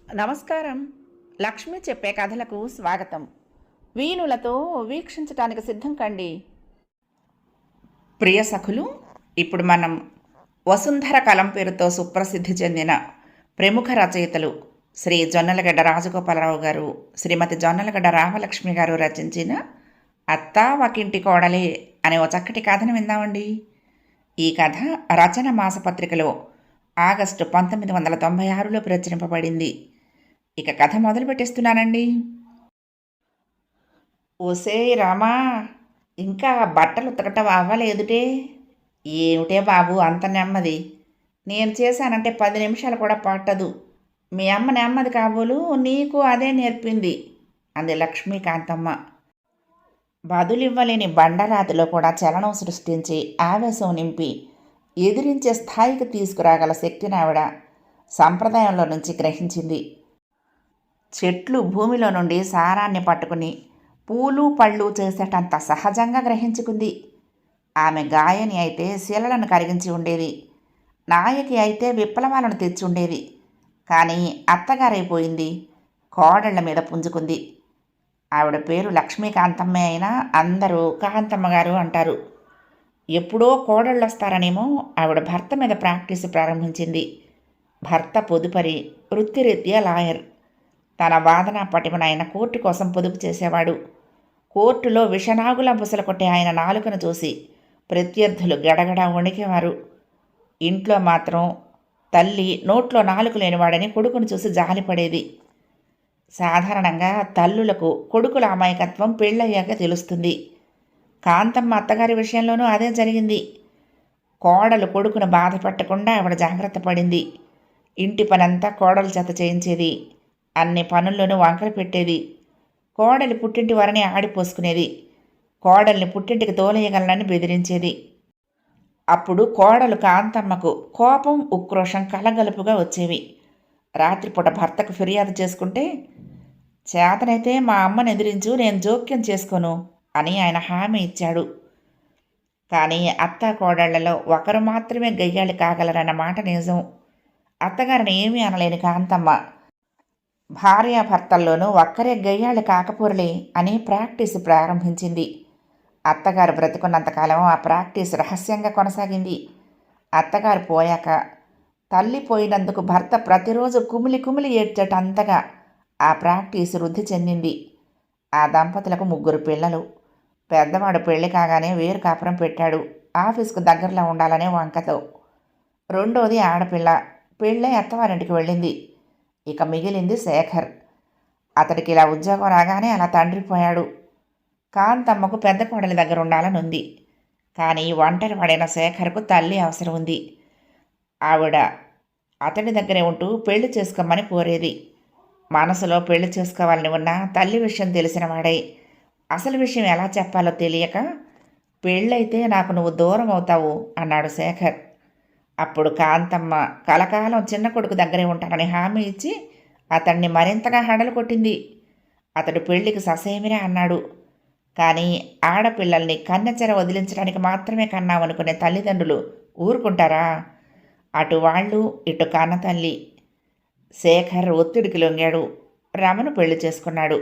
నమస్కారం. లక్ష్మి చెప్పే కథలకు స్వాగతం. వీణులతో వీక్షించటానికి సిద్ధం కండి. ప్రియ సఖులు, ఇప్పుడు మనం వసుంధర కలం పేరుతో సుప్రసిద్ధి చెందిన ప్రముఖ రచయితలు శ్రీ జొన్నలగడ్డ రాజగోపాలరావు గారు, శ్రీమతి జొన్నలగడ్డ రామలక్ష్మి గారు రచించిన అత్తా ఒకింటి కోడలే అనే ఓ చక్కటి కథను విందామండి. ఈ కథ రచన మాసపత్రికలో ఆగస్టు 1996లో ప్రచురింపబడింది. ఇక కథ మొదలు పెట్టేస్తున్నానండి. ఓసే రామా, ఇంకా బట్టలు ఉతకటం అవ్వలేదుటే? ఏమిటే బాబు అంత నెమ్మది? నేను చేశానంటే 10 నిమిషాలు కూడా పట్టదు. మీ అమ్మ నెమ్మది కాబోలు, నీకు అదే నేర్పింది అంది లక్ష్మీకాంతమ్మ. బదులివ్వలేని బండరాతిలో కూడా చలనం సృష్టించి ఆవేశం నింపి ఎదిరించే స్థాయికి తీసుకురాగల శక్తిని ఆవిడ సంప్రదాయంలో నుంచి గ్రహించింది. చెట్లు భూమిలో నుండి సారాన్ని పట్టుకుని పూలు పళ్ళు చేసేటంత సహజంగా గ్రహించుకుంది. ఆమె గాయని అయితే శిలలను కరిగించి ఉండేది, నాయకి అయితే విప్లవాలను తెచ్చి ఉండేది. కానీ అత్తగారైపోయింది, కోడళ్ల మీద పుంజుకుంది. ఆవిడ పేరు లక్ష్మీకాంతమ్మే అయినా అందరూ కాంతమ్మ గారు అంటారు. ఎప్పుడో కోడళ్ళు వస్తారనేమో ఆవిడ భర్త మీద ప్రాక్టీస్ ప్రారంభించింది. భర్త పొదుపరి, వృత్తిరీత్యా లాయర్. తన వాదన పటిమను ఆయన కోర్టు కోసం పొదుపు చేసేవాడు. కోర్టులో విషనాగుల బుసలు కొట్టే ఆయన నాలుకను చూసి ప్రత్యర్థులు గడగడా వణికేవారు. ఇంట్లో మాత్రం తల్లి నోట్లో నాలుక లేనివాడని కొడుకును చూసి జాలిపడేది. సాధారణంగా తల్లులకు కొడుకుల అమాయకత్వం పెళ్ళయ్యాక తెలుస్తుంది. కాంతమ్మ అత్తగారి విషయంలోనూ అదే జరిగింది. కోడలు కొడుకును బాధ పెట్టకుండా ఆవిడ జాగ్రత్త పడింది. ఇంటి పనంతా కోడలు చేత చేయించేది. అన్ని పనుల్లోనూ వంకలు పెట్టేది. కోడలి పుట్టింటి వారిని ఆడిపోసుకునేది. కోడల్ని పుట్టింటికి తోలేయగలనని బెదిరించేది. అప్పుడు కోడలు కాంతమ్మకు కోపం, ఉక్రోషం కలగలుపుగా వచ్చేవి. రాత్రిపూట భర్తకు ఫిర్యాదు చేసుకుంటే, చేతనైతే మా అమ్మని ఎదిరించు, నేను జోక్యం చేసుకోను అని ఆయన హామీ ఇచ్చాడు. కానీ అత్తా కోడళ్లలో ఒకరు మాత్రమే గయ్యాళి కాగలరన్న మాట నిజం. అత్తగారిని ఏమీ అనలేని కాంతమ్మ భార్యాభర్తల్లోనూ ఒక్కరే గయ్యాళి కాకపోరలే అని ప్రాక్టీస్ ప్రారంభించింది. అత్తగారు బ్రతికున్నంతకాలం ఆ ప్రాక్టీస్ రహస్యంగా కొనసాగింది. అత్తగారు పోయాక తల్లి పోయినందుకు భర్త ప్రతిరోజు కుమిలి కుమిలి ఏడ్చేటంతగా ఆ ప్రాక్టీస్ వృద్ధి చెందింది. ఆ దంపతులకు 3 పిల్లలు. పెద్దవాడు పెళ్లి కాగానే వేరు కాపురం పెట్టాడు, ఆఫీస్కు దగ్గరలో ఉండాలనే వంకతో. రెండోది ఆడపిల్ల, పెళ్ళై అత్తవారింటికి వెళ్ళింది. ఇక మిగిలింది శేఖర్. అతడికి ఇలా ఉద్యోగం రాగానే అలా తండ్రి పోయాడు. కాంతమ్మకు పెద్ద కోడలి దగ్గర ఉండాలని ఉంది. కానీ ఒంటరి వాడైన శేఖర్కు తల్లి అవసరం ఉంది. ఆవిడ అతడి దగ్గరే ఉంటూ పెళ్లి చేసుకోమని కోరేది. మనసులో పెళ్లి చేసుకోవాలని ఉన్న తల్లి విషయం తెలిసిన వాడై అసలు విషయం ఎలా చెప్పాలో తెలియక, పెళ్ళైతే నాకు నువ్వు దూరం అవుతావు అన్నాడు శేఖర్. అప్పుడు కాంతమ్మ కలకాలం చిన్న కొడుకు దగ్గరే ఉంటానని హామీ ఇచ్చి అతన్ని మరింతగా హడలు కొట్టింది. అతడు పెళ్లికి ససేమిరా అన్నాడు. కానీ ఆడపిల్లల్ని కన్నెచెర వదిలించడానికి మాత్రమే కన్నామనుకునే తల్లిదండ్రులు ఊరుకుంటారా? అటు వాళ్ళు, ఇటు కన్న తల్లి. శేఖర్ ఒత్తిడికి లొంగాడు. రమను పెళ్లి చేసుకున్నాడు.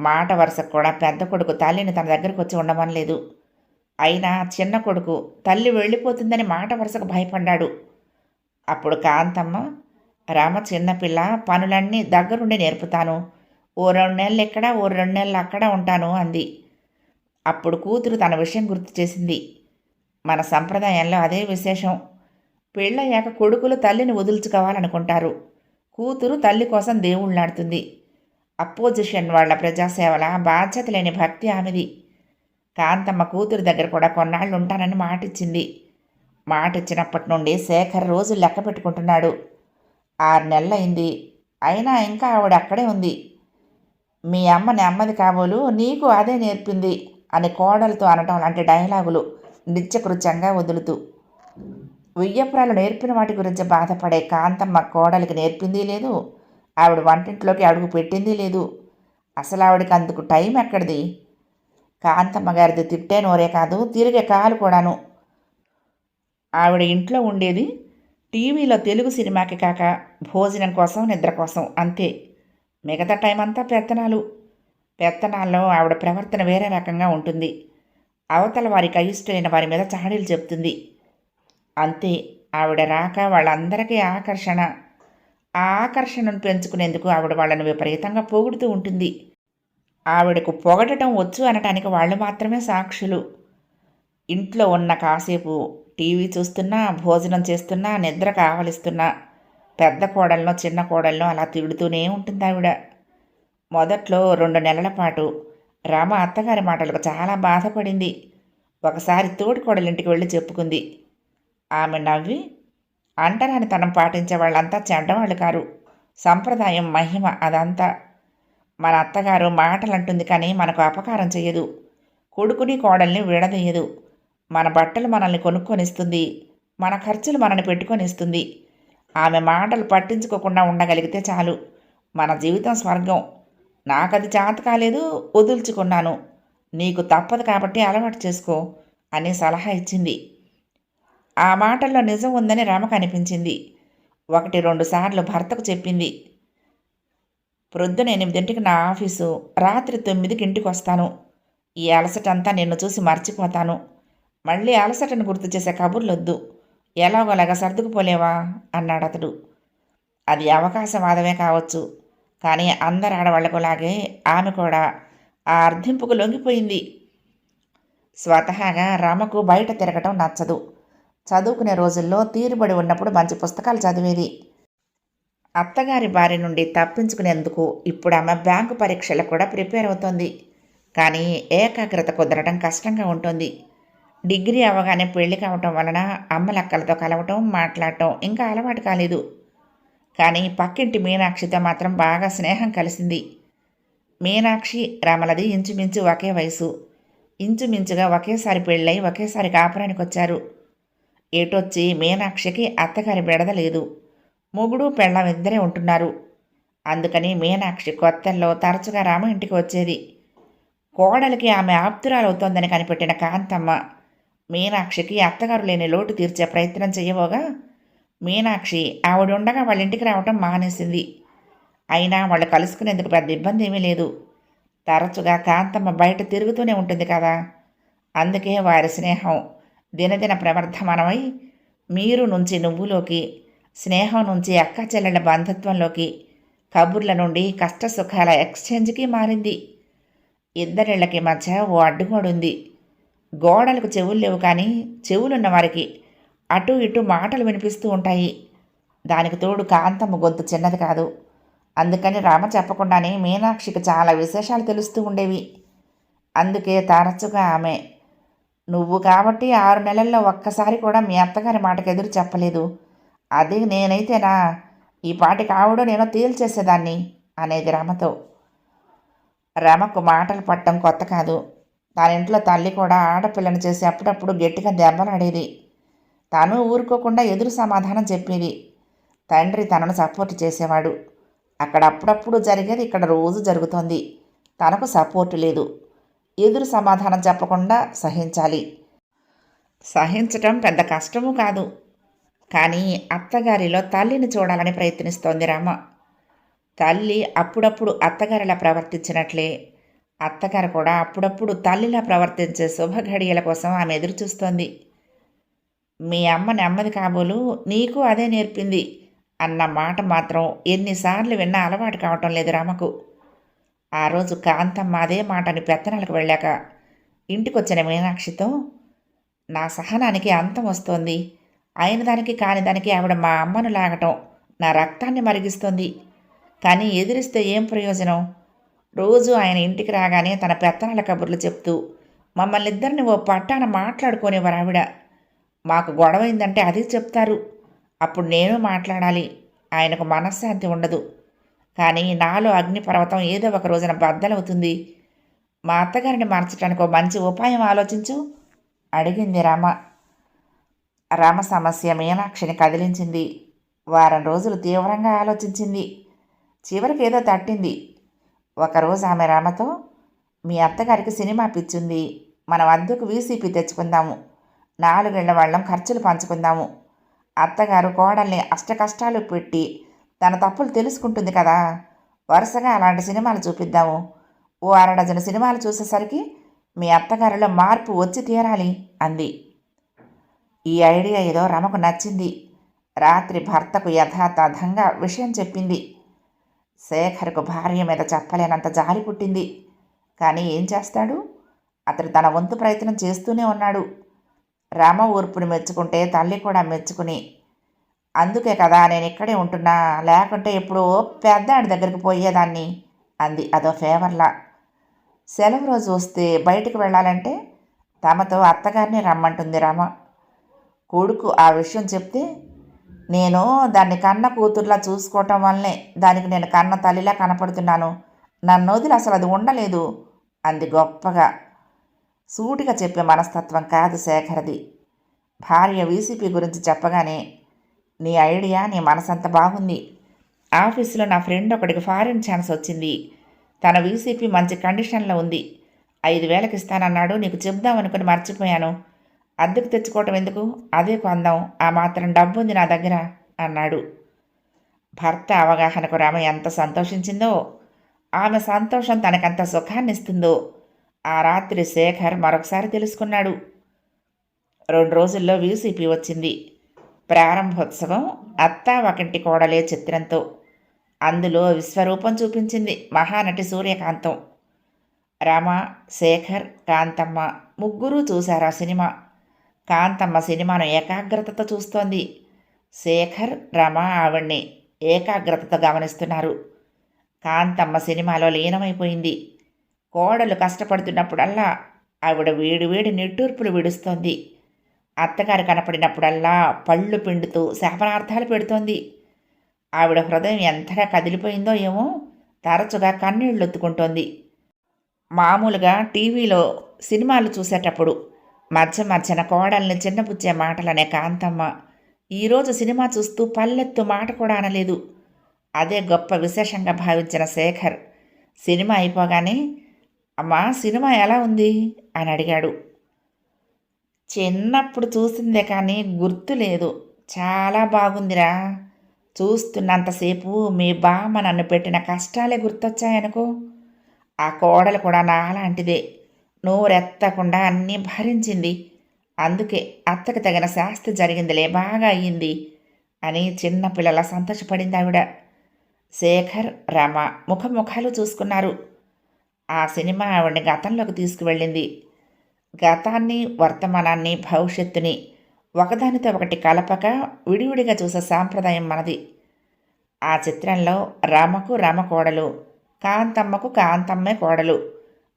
మాట వరుసకు కూడా పెద్ద కొడుకు తల్లిని తన దగ్గరకు వచ్చి ఉండమనలేదు. అయినా చిన్న కొడుకు తల్లి వెళ్ళిపోతుందని మాట వరుసకు భయపడ్డాడు. అప్పుడు కాంతమ్మ, రామ చిన్నపిల్ల, పనులన్నీ దగ్గరుండి నేర్పుతాను, ఓ 2 నెలలు ఇక్కడ, ఓ 2 నెలలు అక్కడ ఉంటాను అంది. అప్పుడు కూతురు తన విషయం గుర్తు చేసింది. మన సంప్రదాయంలో అదే విశేషం. పెళ్ళయ్యాక కొడుకులు తల్లిని వదులుచుకోవాలనుకుంటారు, కూతురు తల్లి కోసం దేవుళ్ళాడుతుంది. అపోజిషన్ వాళ్ల ప్రజాసేవల బాధ్యత లేని భక్తి ఆమెది. కాంతమ్మ కూతురు దగ్గర కూడా కొన్నాళ్ళు ఉంటానని మాటిచ్చింది. మాటిచ్చినప్పటి నుండి శేఖర్ రోజు లెక్క పెట్టుకుంటున్నాడు. 6 నెలలైంది. అయినా ఇంకా ఆవిడ అక్కడే ఉంది. మీ అమ్మ నెమ్మది కాబోలు, నీకు అదే నేర్పింది అని కోడలతో అనటం లాంటి డైలాగులు నిత్యకృత్యంగా వదులుతూ, ఉయ్యప్రాలు నేర్పిన వాటి గురించి బాధపడే కాంతమ్మ కోడలికి నేర్పింది లేదు, ఆవిడ వంటింట్లోకి అడుగు పెట్టింది లేదు. అసలు ఆవిడకి అందుకు టైం ఎక్కడిది? కాంతమ్మ గారిది తిట్టే నోరే కాదు, తిరిగే కాలు కూడాను. ఆవిడ ఇంట్లో ఉండేది టీవీలో తెలుగు సినిమాకి కాక భోజనం కోసం నిద్ర కోసం అంతే. మిగతా టైం అంతా పెత్తనాలు. పెత్తనాల్లో ఆవిడ ప్రవర్తన వేరే రకంగా ఉంటుంది. అవతల వారికి అయిష్టమైన వారి మీద చాడీలు చెప్తుంది. అంతే. ఆవిడ రాక వాళ్ళందరికీ ఆకర్షణ. ఆ ఆకర్షణను పెంచుకునేందుకు ఆవిడ వాళ్ళను విపరీతంగా పొగుడుతూ ఉంటుంది. ఆవిడకు పొగడటం వచ్చు అనటానికి వాళ్ళు మాత్రమే సాక్షులు. ఇంట్లో ఉన్న కాసేపు టీవీ చూస్తున్నా, భోజనం చేస్తున్నా, నిద్ర కావలిస్తున్నా పెద్ద కోడలను చిన్న కోడలను అలా తిడుతూనే ఉంటుంది ఆవిడ. మొదట్లో 2 నెలల పాటు రామ అత్తగారి మాటలకు చాలా బాధపడింది. ఒకసారి తోటి కోడలింటికి వెళ్ళి చెప్పుకుంది. ఆమె నవ్వి, అంటరానితనం పాటించే వాళ్ళంతా చెడ్డవాళ్ళు కారు, సంప్రదాయం మహిమ అదంతా. మన అత్తగారు మాటలంటుంది కానీ మనకు అపకారం చేయదు. కొడుకుని కోడల్ని విడదీయదు. మన బట్టలు మనల్ని కొనుక్కొనిస్తుంది. మన ఖర్చులు మనల్ని పెట్టుకొనిస్తుంది. ఆమె మాటలు పట్టించుకోకుండా ఉండగలిగితే చాలు, మన జీవితం స్వర్గం. నాకది చేత కాలేదు, వదుల్చుకున్నాను. నీకు తప్పదు కాబట్టి అలవాటు చేసుకో అని సలహా ఇచ్చింది. ఆ మాటల్లో నిజం ఉందని రామకు అనిపించింది. 1-2 సార్లు భర్తకు చెప్పింది. ప్రొద్దున 8ంటికి నా ఆఫీసు, రాత్రి 9కి ఇంటికి వస్తాను. ఈ అలసటంతా నిన్ను చూసి మర్చిపోతాను. మళ్ళీ అలసటను గుర్తు చేసే కబుర్లొద్దు. ఎలాగోలాగా సర్దుకుపోలేవా అన్నాడతడు. అది అవకాశవాదమే కావచ్చు, కానీ అందరు ఆడవాళ్లకులాగే ఆమె కూడా ఆ అర్థింపుకు లొంగిపోయింది. స్వతహాగా రామకు బయట తిరగటం నచ్చదు. చదువుకునే రోజుల్లో తీరుబడి ఉన్నప్పుడు మంచి పుస్తకాలు చదివేది. అత్తగారి బారి నుండి తప్పించుకునేందుకు ఇప్పుడు ఆమె బ్యాంకు పరీక్షలకు కూడా ప్రిపేర్ అవుతోంది. కానీ ఏకాగ్రత కుదరడం కష్టంగా ఉంటుంది. డిగ్రీ అవ్వగానే పెళ్లి కావటం వలన అమ్మలక్కలతో కలవటం, మాట్లాడటం ఇంకా అలవాటు కాలేదు. కానీ పక్కింటి మీనాక్షితో మాత్రం బాగా స్నేహం కలిసింది. మీనాక్షి రామలది ఇంచుమించు ఒకే వయసు. ఇంచుమించుగా ఒకేసారి పెళ్ళై ఒకేసారి కాపురానికి వచ్చారు. ఏటొచ్చి మీనాక్షికి అత్తగారి బెడద లేదు. మొగుడు పెళ్ళం ఇద్దరే ఉంటున్నారు. అందుకని మీనాక్షి కొత్తల్లో తరచుగా రామ ఇంటికి వచ్చేది. కోడలికి ఆమె ఆప్తురాలవుతోందని కనిపెట్టిన కాంతమ్మ మీనాక్షికి అత్తగారు లేని లోటు తీర్చే ప్రయత్నం చేయబోగా మీనాక్షి ఆవిడుండగా వాళ్ళ ఇంటికి రావటం మానేసింది. అయినా వాళ్ళు కలుసుకునేందుకు పెద్ద ఇబ్బంది ఏమీ లేదు. తరచుగా కాంతమ్మ బయట తిరుగుతూనే ఉంటుంది కదా. అందుకే వారి స్నేహం దినదిన ప్రవర్ధమానమై మీరు నుంచి నువ్వులోకి, స్నేహం నుంచి అక్క చెల్లెళ్ళ బంధుత్వంలోకి, కబుర్ల నుండి కష్టసుఖాల ఎక్స్చేంజ్కి మారింది. ఇద్దరిళ్లకి మధ్య ఓ అడ్డుగోడుంది. గోడలకు చెవులు లేవు కానీ చెవులున్న వారికి అటు ఇటు మాటలు వినిపిస్తూ ఉంటాయి. దానికి తోడు కాంతమ్మ గొంతు చిన్నది కాదు. అందుకని రామ చెప్పకుండానే మీనాక్షికి చాలా విశేషాలు తెలుస్తూ ఉండేవి. అందుకే తరచుగా ఆమె, నువ్వు కాబట్టి 6 నెలల్లో ఒక్కసారి కూడా మీ అత్తగారి మాటకు ఎదురు చెప్పలేదు. అదే నేనైతేనా ఈ పాటికి ఆవిడో నేను తేల్చేసేదాన్ని అనేది రమతో. రమకు మాటలు పట్టడం కొత్త కాదు. తన ఇంట్లో తల్లి కూడా ఆడపిల్లను చేసి అప్పుడప్పుడు గట్టిగా దెబ్బలాడేది. తను ఊరుకోకుండా ఎదురు సమాధానం చెప్పేది. తండ్రి తనను సపోర్ట్ చేసేవాడు. అక్కడ అప్పుడప్పుడు జరిగేది ఇక్కడ రోజు జరుగుతోంది. తనకు సపోర్టు లేదు. ఎదురు సమాధానం చెప్పకుండా సహించాలి. సహించటం పెద్ద కష్టమూ కాదు. కానీ అత్తగారిలో తల్లిని చూడాలని ప్రయత్నిస్తోంది రామ. తల్లి అప్పుడప్పుడు అత్తగారిలా ప్రవర్తించినట్లే అత్తగారు కూడా అప్పుడప్పుడు తల్లిలా ప్రవర్తించే శుభఘడియల కోసం ఆమె ఎదురు చూస్తోంది. మీ అమ్మ నెమ్మది కాబోలు, నీకు అదే నేర్పింది అన్న మాట మాత్రం ఎన్నిసార్లు విన్నా అలవాటు కావటం లేదు రామకు. ఆ రోజు కాంతమ్మ అదే మాటని పెత్తనాలకు వెళ్ళాక ఇంటికొచ్చిన మీనాక్షితో, నా సహనానికి అంతం వస్తోంది. అయిన దానికి కాని దానికి ఆవిడ మా అమ్మను లాగటం నా రక్తాన్ని మరిగిస్తోంది. కానీ ఎదిరిస్తే ఏం ప్రయోజనం? రోజు ఆయన ఇంటికి రాగానే తన పెత్తనాల కబుర్లు చెప్తూ మమ్మల్ని ఇద్దరిని ఓ పట్టాన మాట్లాడుకోనివ్వరు ఆవిడ. మాకు గొడవైందంటే అది చెప్తారు. అప్పుడు నేను మాట్లాడాలి. ఆయనకు మనశ్శాంతి ఉండదు. కానీ నాలో అగ్నిపర్వతం ఏదో ఒక రోజున బద్దలవుతుంది. మా అత్తగారిని మార్చడానికి ఓ మంచి ఉపాయం ఆలోచించు అడిగింది రామ. రామ సమస్య మీనాక్షిని కదిలించింది. వారం రోజులు తీవ్రంగా ఆలోచించింది. చివరికి ఏదో తట్టింది. ఒకరోజు ఆమె రామతో, మీ అత్తగారికి సినిమా పిచ్చుంది. మనం అద్దెకు వీసీపీ తెచ్చుకుందాము. 4 ఏళ్ల వాళ్ళం ఖర్చులు పంచుకుందాము. అత్తగారు కోడల్ని అష్టకష్టాలు పెట్టి తన తప్పులు తెలుసుకుంటుంది కదా, వరుసగా అలాంటి సినిమాలు చూపిద్దాము. ఓ అరడజను సినిమాలు చూసేసరికి మీ అత్తగారిలో మార్పు వచ్చి తీరాలి అంది. ఈ ఐడియా ఏదో రమకు నచ్చింది. రాత్రి భర్తకు యథాతథంగా విషయం చెప్పింది. శేఖర్కు భార్య మీద చెప్పలేనంత జాలి పుట్టింది. కానీ ఏం చేస్తాడు? అతడు తన వంతు ప్రయత్నం చేస్తూనే ఉన్నాడు. రమ ఊర్పుని మెచ్చుకుంటే తల్లి కూడా మెచ్చుకుని, అందుకే కదా నేను ఇక్కడే ఉంటున్నా, లేకుంటే ఎప్పుడో పెద్దాడి దగ్గరికి పోయేదాన్ని అంది అదో ఫేవర్లా. సెలవు రోజు వస్తే బయటికి వెళ్ళాలంటే తమతో అత్తగారిని రమ్మంటుంది రమ. కొడుకు ఆ విషయం చెప్తే, నేను దాన్ని కన్న కూతుర్లా చూసుకోవటం వల్లనే దానికి నేను కన్న తల్లిలా కనపడుతున్నాను, నన్ను వదిలి అసలు అది ఉండలేదు అంది గొప్పగా. సూటిగా చెప్పే మనస్తత్వం కాదు శేఖర్ది. భార్య వీసీపీ గురించి చెప్పగానే, నీ ఐడియా, నీ మనసంత బాగుంది. ఆఫీసులో నా ఫ్రెండ్ ఒకటికి ఫారిన్ ఛాన్స్ వచ్చింది. తన వీసీపీ మంచి కండిషన్లో ఉంది. 5,000కి ఇస్తానన్నాడు. నీకు చెప్దామనుకుని మర్చిపోయాను. అద్దెకు తెచ్చుకోవటం ఎందుకు, అదే కొందాం, ఆ మాత్రం డబ్బు ఉంది నా దగ్గర అన్నాడు. భర్త అవగాహనకు రామ ఎంత సంతోషించిందో, ఆమె సంతోషం తనకంత సుఖాన్ని ఇస్తుందో ఆ రాత్రి శేఖర్ మరొకసారి తెలుసుకున్నాడు. 2 రోజుల్లో వీసీపీ వచ్చింది. ప్రారంభోత్సవం అత్తా ఒకంటి కోడలే చిత్రంతో. అందులో విశ్వరూపం చూపించింది మహానటి సూర్యకాంతం. రమ, శేఖర్, కాంతమ్మ ముగ్గురూ చూశారు ఆ సినిమా. కాంతమ్మ సినిమాను ఏకాగ్రతతో చూస్తోంది. శేఖర్, రమ ఆవిడ్ని ఏకాగ్రతతో గమనిస్తున్నారు. కాంతమ్మ సినిమాలో లీనమైపోయింది. కోడలు కష్టపడుతున్నప్పుడల్లా ఆవిడ వేడి నిట్టూర్పులు విడుస్తోంది. అత్తగారు కనపడినప్పుడల్లా పళ్ళు పిండుతూ శాపనార్థాలు పెడుతోంది. ఆవిడ హృదయం ఎంతగా కదిలిపోయిందో ఏమో, తరచుగా కన్నీళ్లొత్తుకుంటోంది. మామూలుగా టీవీలో సినిమాలు చూసేటప్పుడు మధ్యన కోడల్ని చిన్నపుచ్చే మాటలనే కాంతమ్మ ఈరోజు సినిమా చూస్తూ పల్లెత్తు మాట కూడా అనలేదు. అదే గొప్ప విశేషంగా భావించిన శేఖర్ సినిమా అయిపోగానే, అమ్మా సినిమా ఎలా ఉంది అని అడిగాడు. చిన్నప్పుడు చూసిందే కానీ గుర్తు లేదు, చాలా బాగుందిరా. చూస్తున్నంతసేపు మీ బామ్మ నన్ను పెట్టిన కష్టాలే గుర్తొచ్చాయనుకో. ఆ కోడలు కూడా నాలాంటిదే, నోరెత్తకుండా అన్నీ భరించింది. అందుకే అత్తకు తగిన శాస్తి జరిగిందిలే, బాగా అయ్యింది అని చిన్నపిల్లల సంతోషపడింది ఆవిడ. శేఖర్, రమ ముఖాలు చూసుకున్నారు. ఆ సినిమా ఆవిడని గతంలోకి తీసుకువెళ్ళింది. గతాన్ని, వర్తమానాన్ని, భవిష్యత్తుని ఒకదానితో ఒకటి కలపక విడివిడిగా చూసే సాంప్రదాయం మనది. ఆ చిత్రంలో రమకు రమ కోడలు, కాంతమ్మకు కాంతమ్మే కోడలు.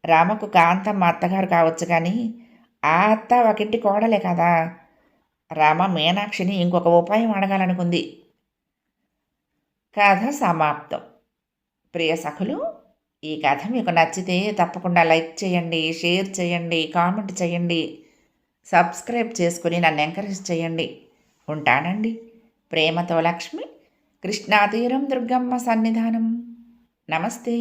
రామకు కాంతమ్మ అత్తగారు కావచ్చు కానీ ఆ అత్త ఒకింటి కోడలే కదా. రామ మీనాక్షిని ఇంకొక ఉపాయం అడగాలనుకుంది. కథ సమాప్తం. ప్రియ సఖులు, ఈ కథ మీకు నచ్చితే తప్పకుండా లైక్ చేయండి, షేర్ చేయండి, కామెంట్ చేయండి, సబ్స్క్రైబ్ చేసుకుని నన్ను ఎంకరేజ్ చేయండి. ఉంటానండి. ప్రేమతో లక్ష్మి, కృష్ణాతీరం దుర్గమ్మ సన్నిధానం. నమస్తే.